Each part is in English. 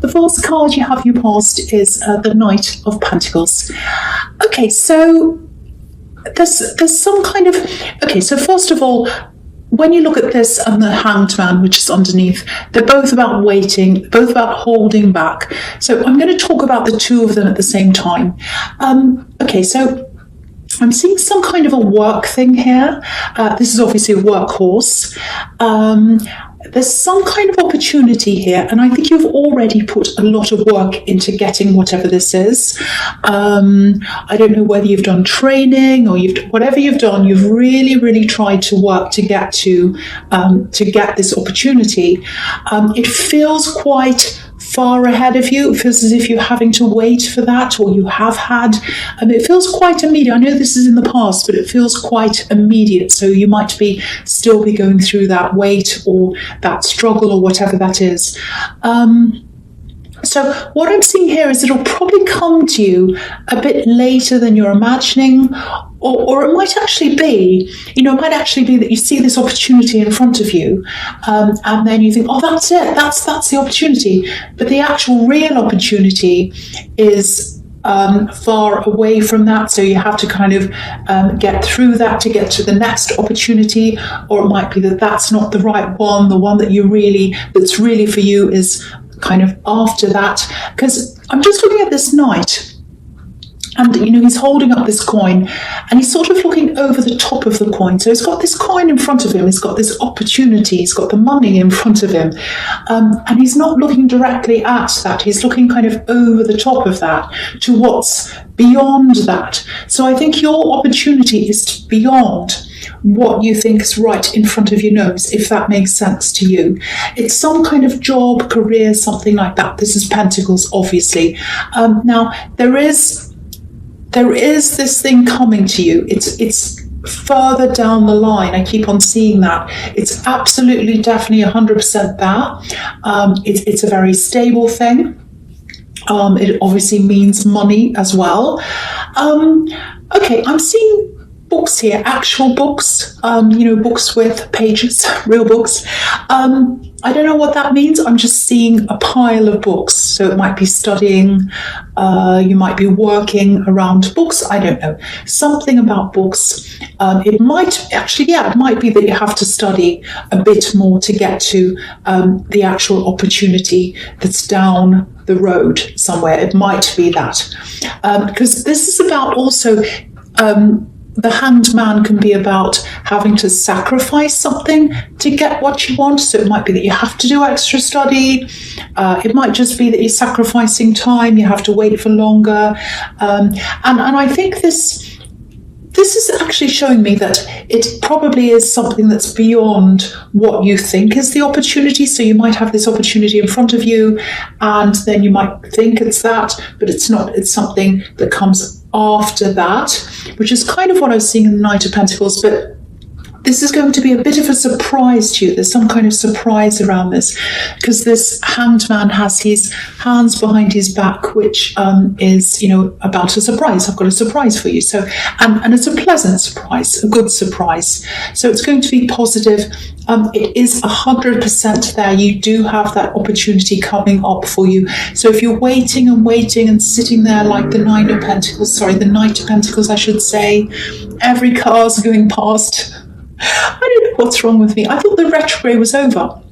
the first card you have you passed is the Knight of Pentacles. Okay, so there's some kind of... Okay, so first of all, when you look at this and the Hanged Man, which is underneath, they're both about waiting, both about holding back. So I'm going to talk about the two of them at the same time. Okay, so I'm seeing some kind of a work thing here. This is obviously a workhorse. There's some kind of opportunity here, and I think you've already put a lot of work into getting whatever this is. I don't know whether you've done training or whatever you've done, you've really tried to work to get get this opportunity. It feels quite far ahead of you. It feels as if you're having to wait for that, or you have had. It feels quite immediate. I know this is in the past, but it feels quite immediate. So you might still be going through that wait or that struggle or whatever that is. So what I'm seeing here is it'll probably come to you a bit later than you're imagining, or it might actually be, that you see this opportunity in front of you, and then you think, oh, that's it, that's the opportunity. But the actual real opportunity is far away from that, so you have to kind of get through that to get to the next opportunity, or it might be that that's not the right one. The one that's really for you is kind of after that. Because I'm just looking at this knight, and he's holding up this coin, and he's sort of looking over the top of the coin. So he's got this coin in front of him, he's got this opportunity, he's got the money in front of him, and he's not looking directly at that, he's looking kind of over the top of that to what's beyond that. So I think your opportunity is beyond what you think is right in front of your nose, if that makes sense to you. It's some kind of job, career, something like that. This is Pentacles, obviously. Now, there is this thing coming to you. It's further down the line. I keep on seeing that. It's absolutely, definitely 100% that. It's a very stable thing. It obviously means money as well. Okay, I'm seeing books here, actual books, books with pages, real books. I don't know what that means. I'm just seeing a pile of books. So it might be studying, you might be working around books. I don't know. Something about books. It might be that you have to study a bit more to get to the actual opportunity that's down the road somewhere. It might be that. Because this is about also... the Hanged Man can be about having to sacrifice something to get what you want. So it might be that you have to do extra study. It might just be that you're sacrificing time. You have to wait for longer. And I think this is actually showing me that it probably is something that's beyond what you think is the opportunity. So you might have this opportunity in front of you, and then you might think it's that, but it's not. It's something that comes after that, which is kind of what I was seeing in the Knight of Pentacles. But this is going to be a bit of a surprise to you. There's some kind of surprise around this, because this Hanged Man has his hands behind his back, which is, about a surprise. I've got a surprise for you. So, and it's a pleasant surprise, a good surprise. So it's going to be positive. It is 100% there. You do have that opportunity coming up for you. So if you're waiting and sitting there like the Knight of Pentacles, I should say, every car's going past. I don't know what's wrong with me. I thought the retrograde was over.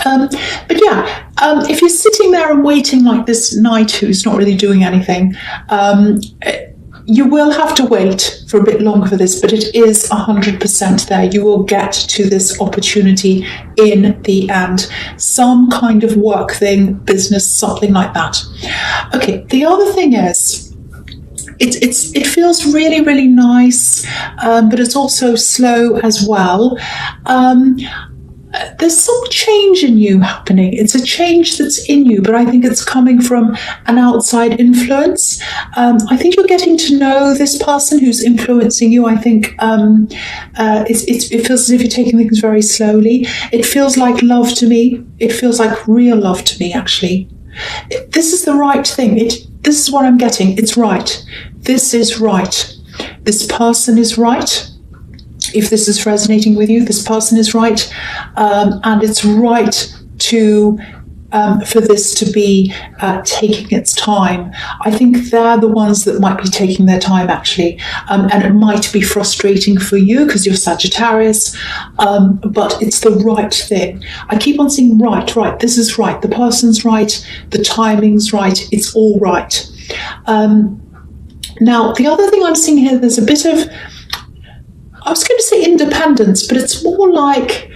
But yeah, if you're sitting there and waiting like this knight who's not really doing anything, you will have to wait for a bit longer for this, but it is 100% there. You will get to this opportunity in the end. Some kind of work thing, business, something like that. Okay, the other thing is, it feels really nice, but it's also slow as well. There's some change in you happening. It's a change that's in you, but I think it's coming from an outside influence. I think you're getting to know this person who's influencing you. I think it feels as if you're taking things very slowly. It feels like love to me. It feels like real love to me, actually. This is the right thing. This is what I'm getting. It's right. This is right. This person is right. If this is resonating with you, this person is right. And it's right to for this to be taking its time. I think they're the ones that might be taking their time, actually. And it might be frustrating for you because you're Sagittarius, but it's the right thing. I keep on saying, right, this is right. The person's right. The timing's right. It's all right. Now, the other thing I'm seeing here, there's a bit of, I was going to say independence, but it's more like,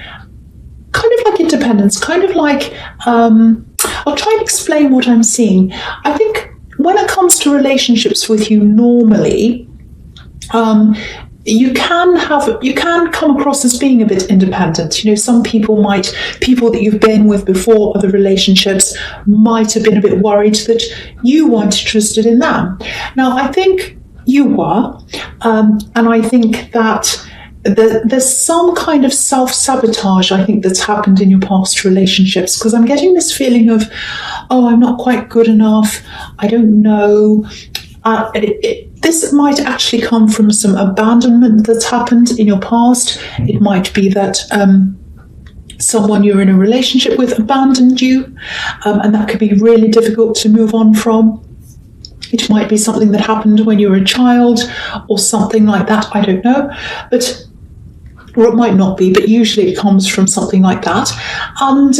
kind of like independence, kind of like, I'll try and explain what I'm seeing. I think when it comes to relationships with you normally, you can come across as being a bit independent. You know, some people that you've been with before, other relationships, might have been a bit worried that you weren't interested in them. Now, I think you were, and I think that there's some kind of self-sabotage, I think, that's happened in your past relationships, because I'm getting this feeling of, oh, I'm not quite good enough, I don't know. This might actually come from some abandonment that's happened in your past. It might be that someone you're in a relationship with abandoned you, and that could be really difficult to move on from. It might be something that happened when you were a child or something like that, I don't know. Or it might not be, but usually it comes from something like that. And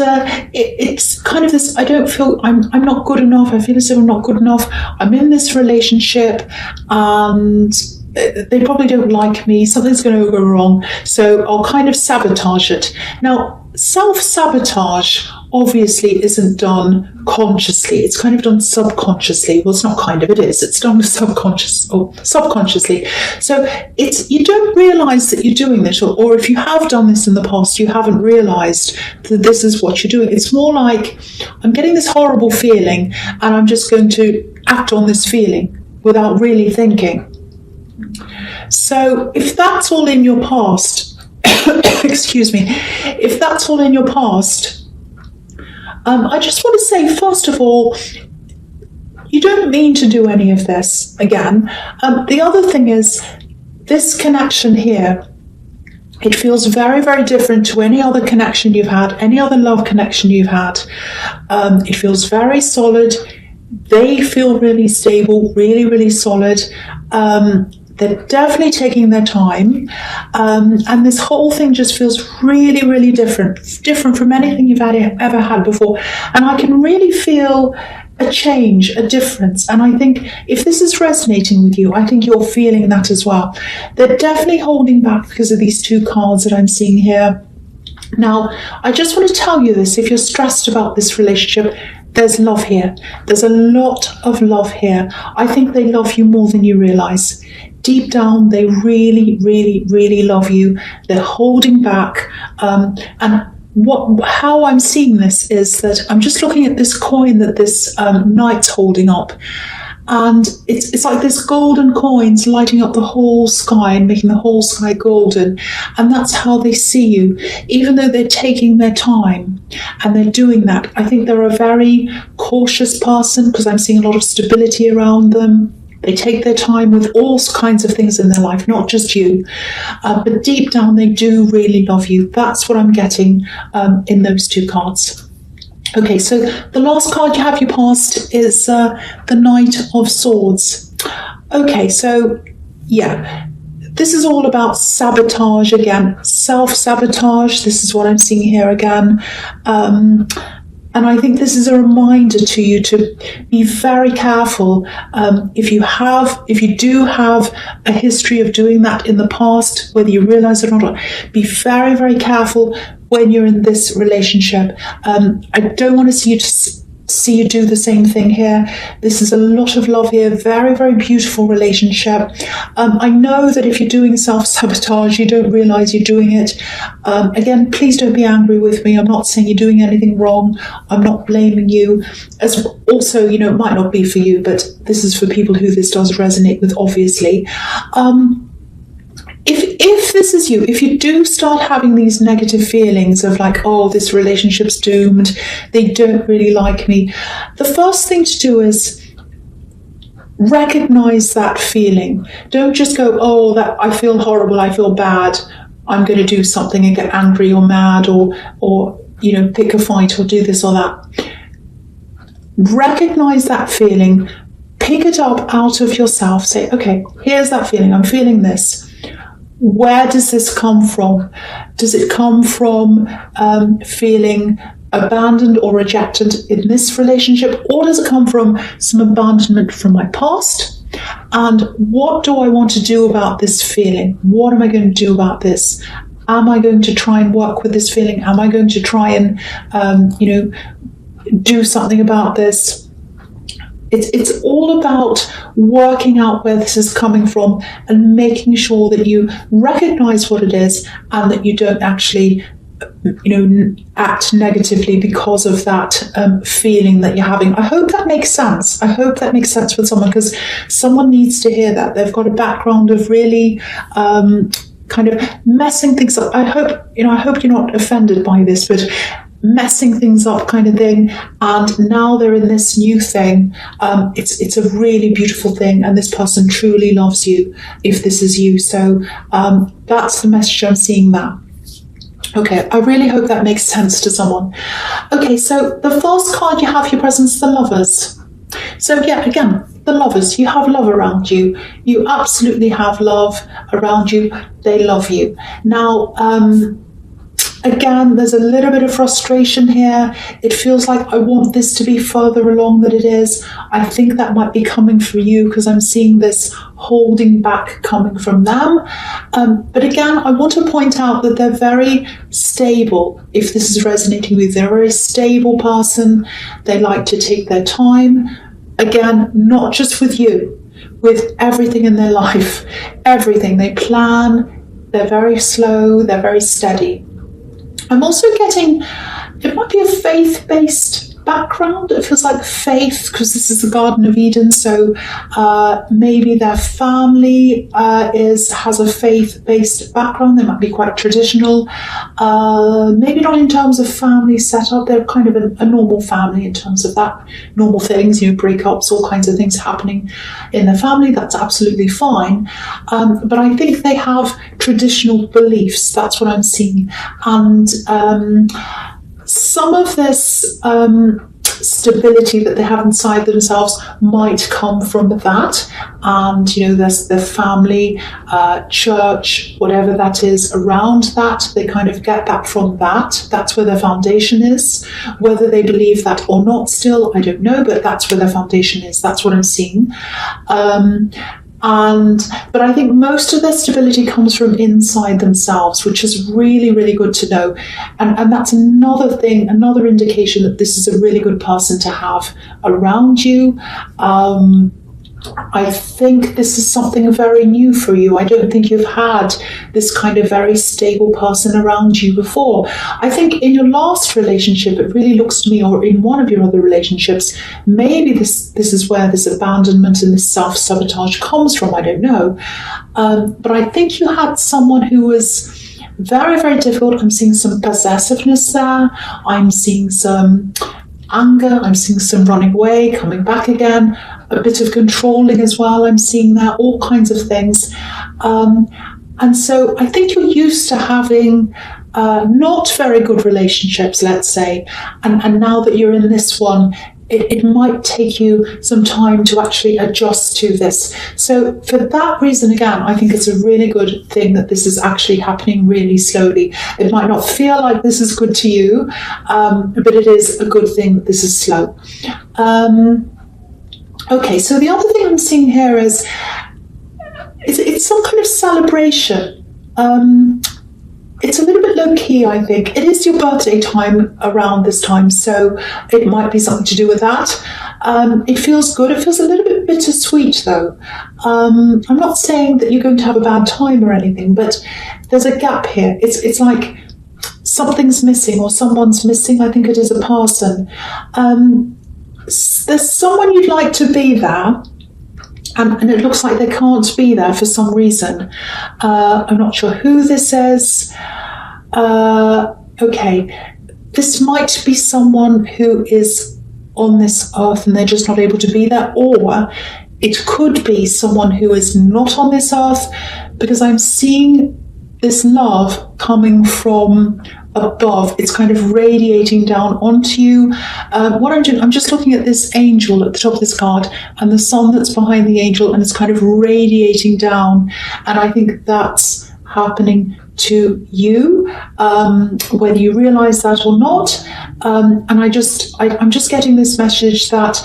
it's kind of this, I don't feel, I'm not good enough, I feel as if I'm not good enough, I'm in this relationship and they probably don't like me, something's going to go wrong, so I'll kind of sabotage it. Now, self-sabotage obviously isn't done consciously, it's kind of done subconsciously. Well, it's not kind of, it is. It's done subconsciously. So you don't realise that you're doing this, or if you have done this in the past, you haven't realised that this is what you're doing. It's more like, I'm getting this horrible feeling and I'm just going to act on this feeling without really thinking. So if that's all in your past, excuse me, if that's all in your past, I just want to say, first of all, you don't mean to do any of this again. The other thing is, this connection here, it feels very, very different to any other connection you've had, any other love connection you've had. It feels very solid. They feel really stable, really, really solid. They're definitely taking their time, and this whole thing just feels really, really different from anything you've ever had before. And I can really feel a change, a difference. And I think if this is resonating with you, I think you're feeling that as well. They're definitely holding back because of these two cards that I'm seeing here. Now, I just want to tell you this, if you're stressed about this relationship, there's love here. There's a lot of love here. I think they love you more than you realise. Deep down, they really, really, really love you. They're holding back. And how I'm seeing this is that I'm just looking at this coin that this knight's holding up. And it's like this golden coins lighting up the whole sky and making the whole sky golden. And that's how they see you. Even though they're taking their time and they're doing that, I think they're a very cautious person, because I'm seeing a lot of stability around them. They take their time with all kinds of things in their life, not just you. But deep down, they do really love you. That's what I'm getting in those two cards. Okay, so the last card you have your past is the Knight of Swords. Okay, so yeah, this is all about sabotage again, self-sabotage. This is what I'm seeing here again. And I think this is a reminder to you to be very careful. If you do have a history of doing that in the past, whether you realize it or not, be very, very careful when you're in this relationship. I don't want to see you do the same thing here. This is a lot of love here, very, very beautiful relationship. I know that if you're doing self-sabotage, you don't realize you're doing it. Again, please don't be angry with me. I'm not saying you're doing anything wrong. I'm not blaming you. As also, it might not be for you, but this is for people who this does resonate with, obviously. If this is you, if you do start having these negative feelings of like, oh, this relationship's doomed, they don't really like me, the first thing to do is recognize that feeling. Don't just go, oh, that I feel horrible, I feel bad, I'm going to do something and get angry or mad or pick a fight or do this or that. recognize that feeling, pick it up out of yourself, say, okay, here's that feeling, I'm feeling this. Where does this come from? Does it come from feeling abandoned or rejected in this relationship, or does it come from some abandonment from my past? And what do I want to do about this feeling? What am I going to do about this? Am I going to try and work with this feeling? Am I going to try and, do something about this? It's all about working out where this is coming from and making sure that you recognize what it is and that you don't actually, act negatively because of that feeling that you're having. I hope that makes sense. I hope that makes sense with someone, because someone needs to hear that. They've got a background of really kind of messing things up. I hope you're not offended by this, but messing things up kind of thing, and now they're in this new thing. It's a really beautiful thing, and this person truly loves you if this is you. So that's the message I'm seeing now. Okay, I really hope that makes sense to someone. Okay, so the first card you have your presence, the Lovers. So yeah, again, the Lovers, you have love around you. You absolutely have love around you. They love you. Now, again, there's a little bit of frustration here. It feels like I want this to be further along than it is. I think that might be coming from you, because I'm seeing this holding back coming from them. But again, I want to point out that they're very stable. If this is resonating with you, they're a very stable person. They like to take their time. Again, not just with you, with everything in their life. Everything. They plan. They're very slow. They're very steady. I'm also getting, it might be a faith-based background. It feels like faith, because this is the Garden of Eden. So maybe their family has a faith-based background. They might be quite traditional. Maybe not in terms of family setup. They're kind of a normal family in terms of that. Normal things, breakups, all kinds of things happening in their family. That's absolutely fine. But I think they have traditional beliefs. That's what I'm seeing. And some of this stability that they have inside themselves might come from that, and there's their family, church, whatever that is around that. They kind of get that from that. That's where their foundation is. Whether they believe that or not, still, I don't know, but that's where their foundation is. That's what I'm seeing. But I think most of their stability comes from inside themselves, which is really, really good to know. And that's another thing, another indication that this is a really good person to have around you. I think this is something very new for you. I don't think you've had this kind of very stable person around you before. I think in your last relationship, it really looks to me, or in one of your other relationships, maybe this is where this abandonment and this self-sabotage comes from. I don't know. But I think you had someone who was very, very difficult. I'm seeing some possessiveness there. I'm seeing some anger. I'm seeing some running away, coming back again. A bit of controlling as well. I'm seeing that, all kinds of things. And so I think you're used to having not very good relationships, let's say. And now that you're in this one, it might take you some time to actually adjust to this. So for that reason, again, I think it's a really good thing that this is actually happening really slowly. It might not feel like this is good to you, but it is a good thing that this is slow. Okay, so the other thing I'm seeing here is it's some kind of celebration. It's a little bit low-key, I think. It is your birthday time around this time, so it might be something to do with that. It feels good. It feels a little bit bittersweet, though. I'm not saying that you're going to have a bad time or anything, but there's a gap here. It's like something's missing or someone's missing. I think it is a person. There's someone you'd like to be there, and it looks like they can't be there for some reason. I'm not sure who this is. Okay, this might be someone who is on this earth and they're just not able to be there, or it could be someone who is not on this earth, because I'm seeing this love coming from above. It's kind of radiating down onto you. What I'm doing, I'm just looking at this angel at the top of this card and the sun that's behind the angel, and it's kind of radiating down. And I think that's happening to you, whether you realize that or not. And I'm just getting this message that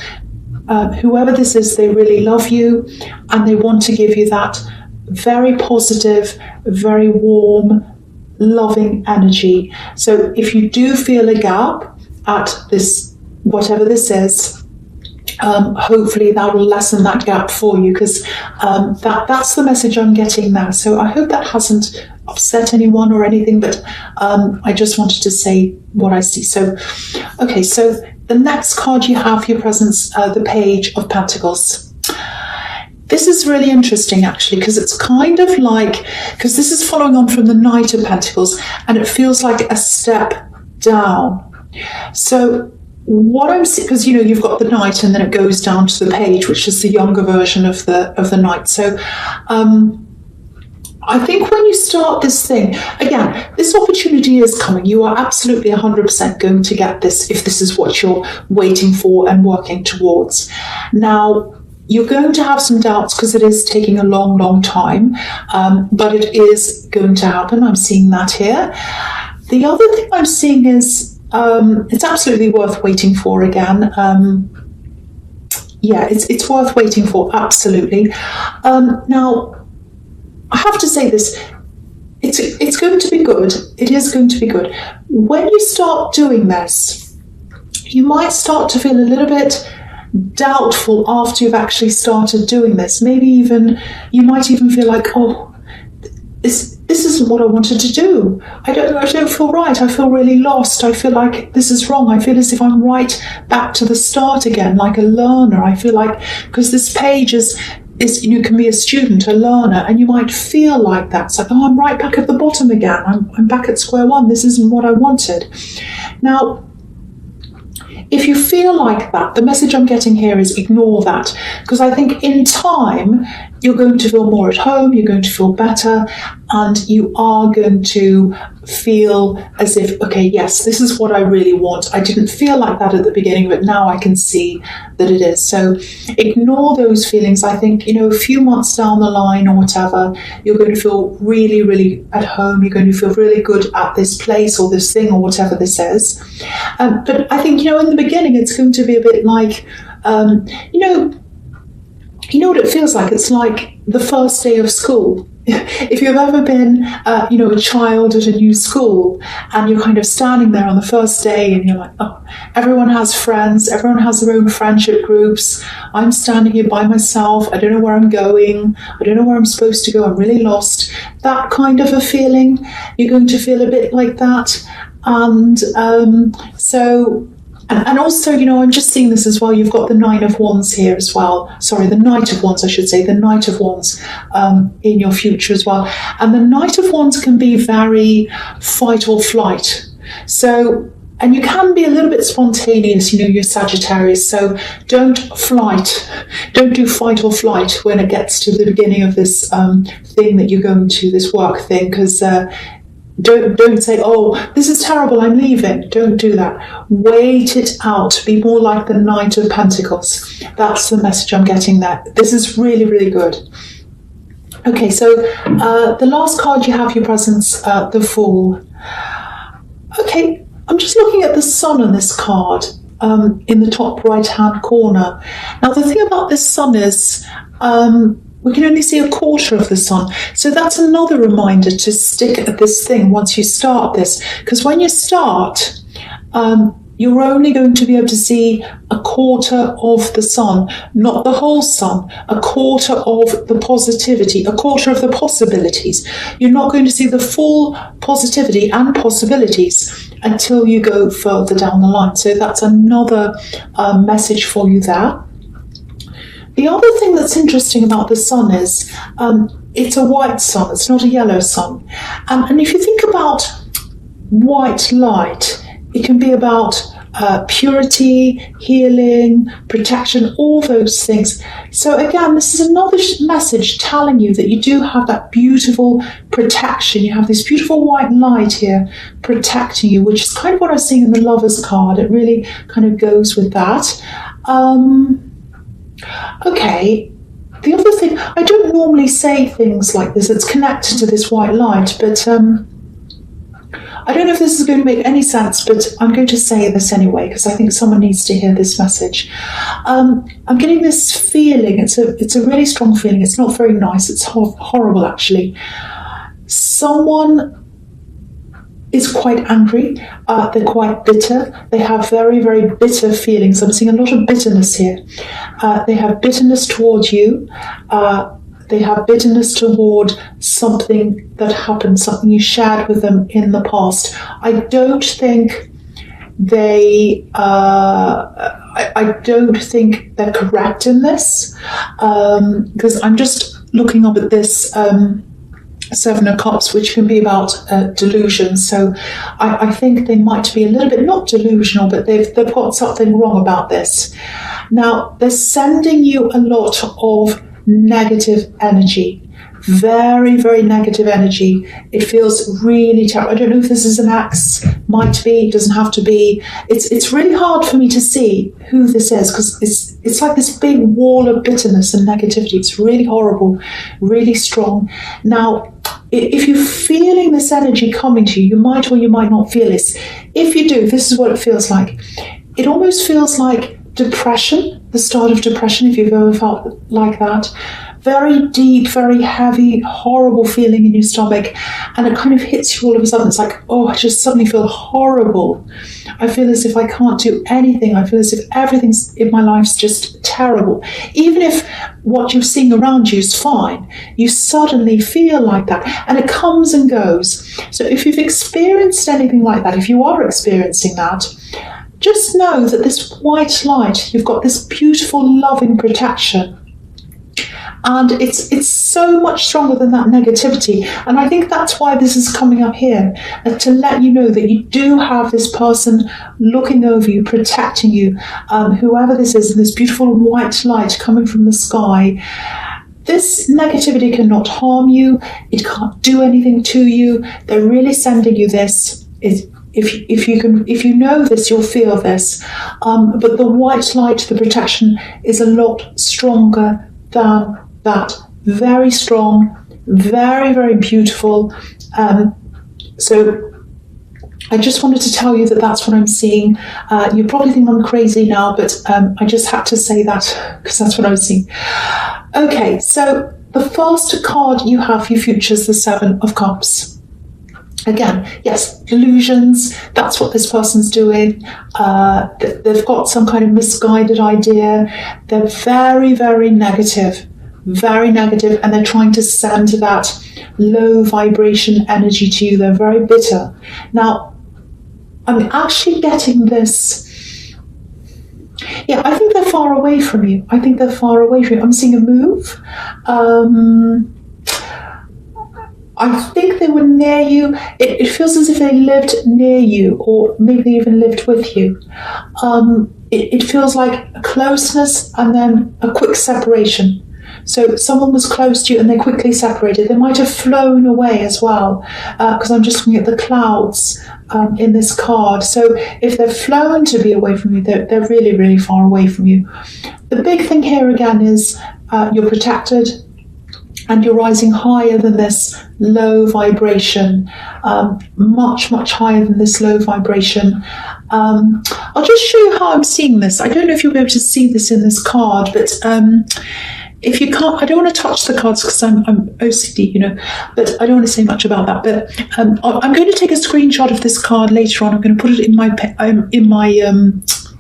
whoever this is, they really love you, and they want to give you that very positive, very warm, loving energy. So if you do feel a gap at this, whatever this is, hopefully that will lessen that gap for you, because that's the message I'm getting now. So I hope that hasn't upset anyone or anything, but I just wanted to say what I see. So, okay, so the next card you have, your presence, the Page of Pentacles. This is really interesting, actually, because it's kind of like, because this is following on from the Knight of Pentacles, and it feels like a step down. So what I'm seeing, because you've got the Knight, and then it goes down to the Page, which is the younger version of the Knight. So I think when you start this thing, again, this opportunity is coming. You are absolutely 100% going to get this if this is what you're waiting for and working towards. Now, you're going to have some doubts because it is taking a long, long time, but it is going to happen. I'm seeing that here. The other thing I'm seeing is it's absolutely worth waiting for again. Yeah, it's worth waiting for, absolutely. Now, I have to say this, it's going to be good. It is going to be good. When you start doing this, you might start to feel a little bit doubtful after you've actually started doing this. Maybe even, you might even feel like, oh, this isn't what I wanted to do. I don't feel right. I feel really lost. I feel like this is wrong. I feel as if I'm right back to the start again, like a learner. I feel like, because this page is you can be a student, a learner, and you might feel like that. It's like, oh, I'm right back at the bottom again. I'm back at square one. This isn't what I wanted. Now, if you feel like that, the message I'm getting here is ignore that, because I think in time you're going to feel more at home, you're going to feel better, and you are going to feel as if, okay, yes, this is what I really want. I didn't feel like that at the beginning, but now I can see that it is. So ignore those feelings. I think, a few months down the line or whatever, you're going to feel really, really at home. You're going to feel really good at this place or this thing or whatever this is. But I think, in the beginning, it's going to be a bit like, you know what it feels like? It's like the first day of school. If you've ever been, a child at a new school, and you're kind of standing there on the first day, and you're like, oh, everyone has friends, everyone has their own friendship groups. I'm standing here by myself. I don't know where I'm going. I don't know where I'm supposed to go. I'm really lost. That kind of a feeling. You're going to feel a bit like that. And And also, I'm just seeing this as well. You've got the Nine of Wands here as well. Sorry, the Knight of Wands, I should say. The Knight of Wands in your future as well. And the Knight of Wands can be very fight or flight. So, and you can be a little bit spontaneous, you're Sagittarius. So don't do fight or flight when it gets to the beginning of this thing that you're going to, this work thing, because don't say, oh, this is terrible, I'm leaving. Don't do that. Wait it out. Be more like the Knight of Pentacles. That's the message I'm getting there. This is really, really good. Okay, so the last card you have, your presence, the Fool. Okay, I'm just looking at the Sun on this card in the top right-hand corner. Now, the thing about this Sun is we can only see a quarter of the Sun. So that's another reminder to stick at this thing once you start this. Because when you start, you're only going to be able to see a quarter of the Sun, not the whole Sun, a quarter of the positivity, a quarter of the possibilities. You're not going to see the full positivity and possibilities until you go further down the line. So that's another message for you there. The other thing that's interesting about the Sun is it's a white sun, it's not a yellow sun. And if you think about white light, it can be about purity, healing, protection, all those things. So again, this is another message telling you that you do have that beautiful protection. You have this beautiful white light here protecting you, which is kind of what I was seeing in the Lovers card. It really kind of goes with that. Okay. The other thing, I don't normally say things like this, it's connected to this white light, but I don't know if this is going to make any sense, but I'm going to say this anyway, because I think someone needs to hear this message. I'm getting this feeling, it's a really strong feeling, it's not very nice, it's horrible actually. Someone is quite angry, they're quite bitter, they have very, very bitter feelings. I'm seeing a lot of bitterness here. They have bitterness towards you, they have bitterness toward something that happened, something you shared with them in the past. I don't think I don't think they're correct in this, because I'm just looking up at this Seven of Cups, which can be about delusion. So I think they might be a little bit not delusional, but they've got something wrong about this. Now, they're sending you a lot of negative energy, very, very negative energy. It feels really terrible. I don't know if this is an axe, might be, it doesn't have to be. It's really hard for me to see who this is, because it's like this big wall of bitterness and negativity. It's really horrible, really strong. Now, if you're feeling this energy coming to you, you might or you might not feel this. If you do, this is what it feels like. It almost feels like depression, the start of depression, if you've ever felt like that. Very deep, very heavy, horrible feeling in your stomach, and it kind of hits you all of a sudden. It's like, oh, I just suddenly feel horrible. I feel as if I can't do anything. I feel as if everything in my life's just terrible. Even if what you're seeing around you is fine, you suddenly feel like that, and it comes and goes. So if you've experienced anything like that, if you are experiencing that, just know that this white light, you've got this beautiful, loving protection. And it's so much stronger than that negativity. And I think that's why this is coming up here, to let you know that you do have this person looking over you, protecting you, whoever this is, and this beautiful white light coming from the sky. This negativity cannot harm you. It can't do anything to you. They're really sending you this. If you know this, you'll feel this. But the white light, the protection, is a lot stronger than that. Very strong, very, very beautiful. So I just wanted to tell you that that's what I'm seeing. You probably think I'm crazy now, but I just had to say that because that's what I was seeing. Okay, so the first card you have for your future is the Seven of Cups. Again, yes, illusions, that's what this person's doing. They've got some kind of misguided idea. They're very, very negative, and they're trying to send that low vibration energy to you. They're very bitter. Now, I'm actually getting this. Yeah, I think they're far away from you. I'm seeing a move. I think they were near you. It feels as if they lived near you, or maybe even lived with you. It feels like a closeness and then a quick separation. So someone was close to you and they quickly separated. They might have flown away as well, because I'm just looking at the clouds in this card. So if they've flown to be away from you, they're really, really far away from you. The big thing here again is you're protected, and you're rising higher than this low vibration, much, much higher than this low vibration. I'll just show you how I'm seeing this. I don't know if you'll be able to see this in this card, but if you can't, I don't want to touch the cards because I'm OCD, but I don't want to say much about that. But I'm going to take a screenshot of this card later on. I'm going to put it in my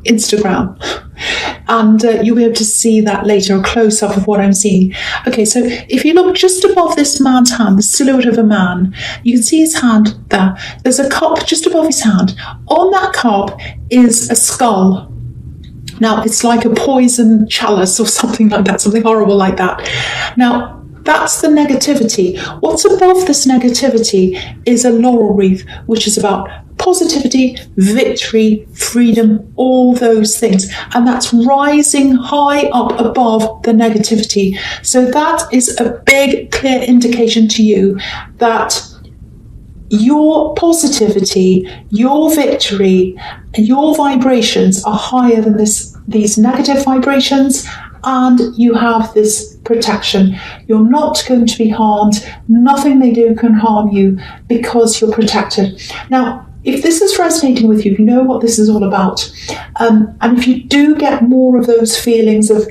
Instagram, and you'll be able to see that later, a close-up of what I'm seeing. Okay, so if you look just above this man's hand, the silhouette of a man, you can see his hand there. There's a cup just above his hand. On that cup is a skull. Now, it's like a poison chalice or something like that, something horrible like that. Now, that's the negativity. What's above this negativity is a laurel wreath, which is about positivity, victory, freedom, all those things. And that's rising high up above the negativity. So that is a big, clear indication to you that your positivity, your victory, and your vibrations are higher than these negative vibrations, and you have this protection. You're not going to be harmed. Nothing they do can harm you because you're protected. Now, if this is resonating with you, you know what this is all about. And if you do get more of those feelings of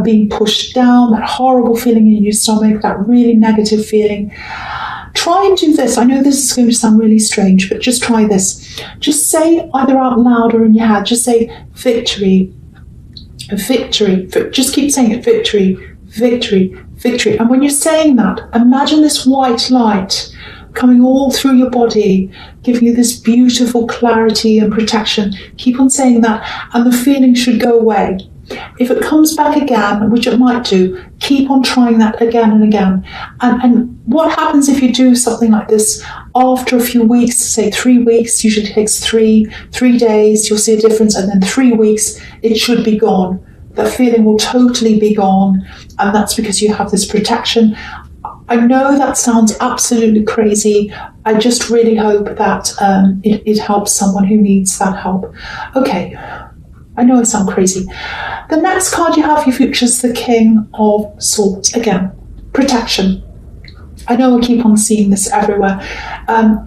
being pushed down, that horrible feeling in your stomach, that really negative feeling, try and do this. I know this is going to sound really strange, but just try this. Just say either out loud or in your head, just say victory, victory. Just keep saying it, victory, victory, victory. And when you're saying that, imagine this white light coming all through your body, giving you this beautiful clarity and protection. Keep on saying that, and the feeling should go away. If it comes back again, which it might do, keep on trying that again and again. And what happens if you do something like this after a few weeks, say 3 weeks, usually takes three days, you'll see a difference, and then 3 weeks, it should be gone. The feeling will totally be gone, and that's because you have this protection. I know that sounds absolutely crazy. I just really hope that it helps someone who needs that help. Okay. I know I sound crazy. The next card you have, your future, is the King of Swords. Again, protection. I know I keep on seeing this everywhere.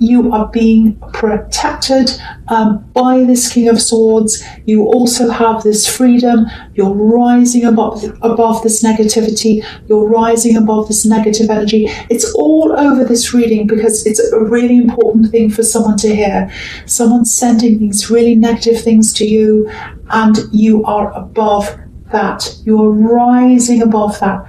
You are being protected by this King of Swords. You also have this freedom. You're rising above this negativity. You're rising above this negative energy. It's all over this reading because it's a really important thing for someone to hear. Someone's sending these really negative things to you, and you are above that. You are rising above that.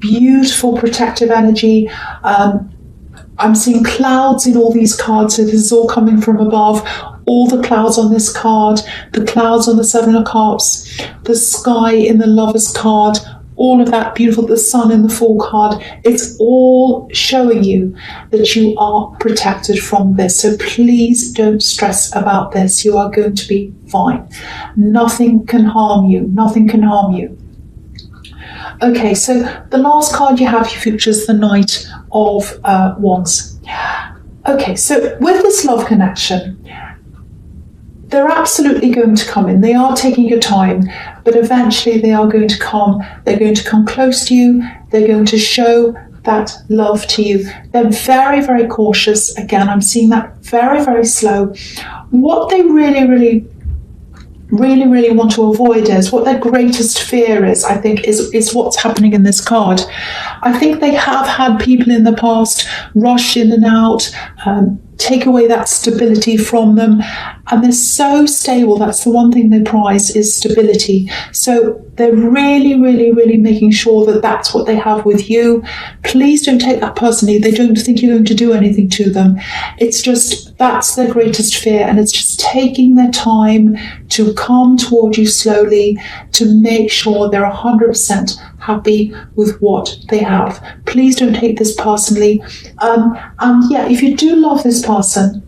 Beautiful protective energy. I'm seeing clouds in all these cards, so this is all coming from above. All the clouds on this card, the clouds on the Seven of Cups, the sky in the Lover's card, all of that beautiful, the sun in the Fool card. It's all showing you that you are protected from this. So please don't stress about this. You are going to be fine. Nothing can harm you. Nothing can harm you. Okay, so the last card you have, your future, is the Knight of Wands. Okay, so with this love connection, they're absolutely going to come in. They are taking your time, but eventually they are going to come. They're going to come close to you. They're going to show that love to you. They're very, very cautious. Again, I'm seeing that very, very slow. What they really want to avoid is, what their greatest fear is, I think, is what's happening in this card. I think they have had people in the past rush in and out, take away that stability from them, and they're so stable. That's the one thing they prize, is stability. So they're really making sure that that's what they have with you. Please don't take that personally. They don't think you're going to do anything to them. It's just, that's their greatest fear, and it's just taking their time to come toward you slowly to make sure they're 100% happy with what they have. Please don't take this personally. And yeah, if you do love this person,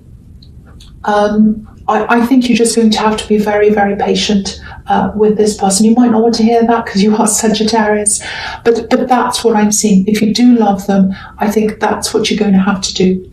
I think you're just going to have to be very patient with this person. You might not want to hear that because you are Sagittarius, but that's what I'm seeing. If you do love them, I think that's what you're going to have to do.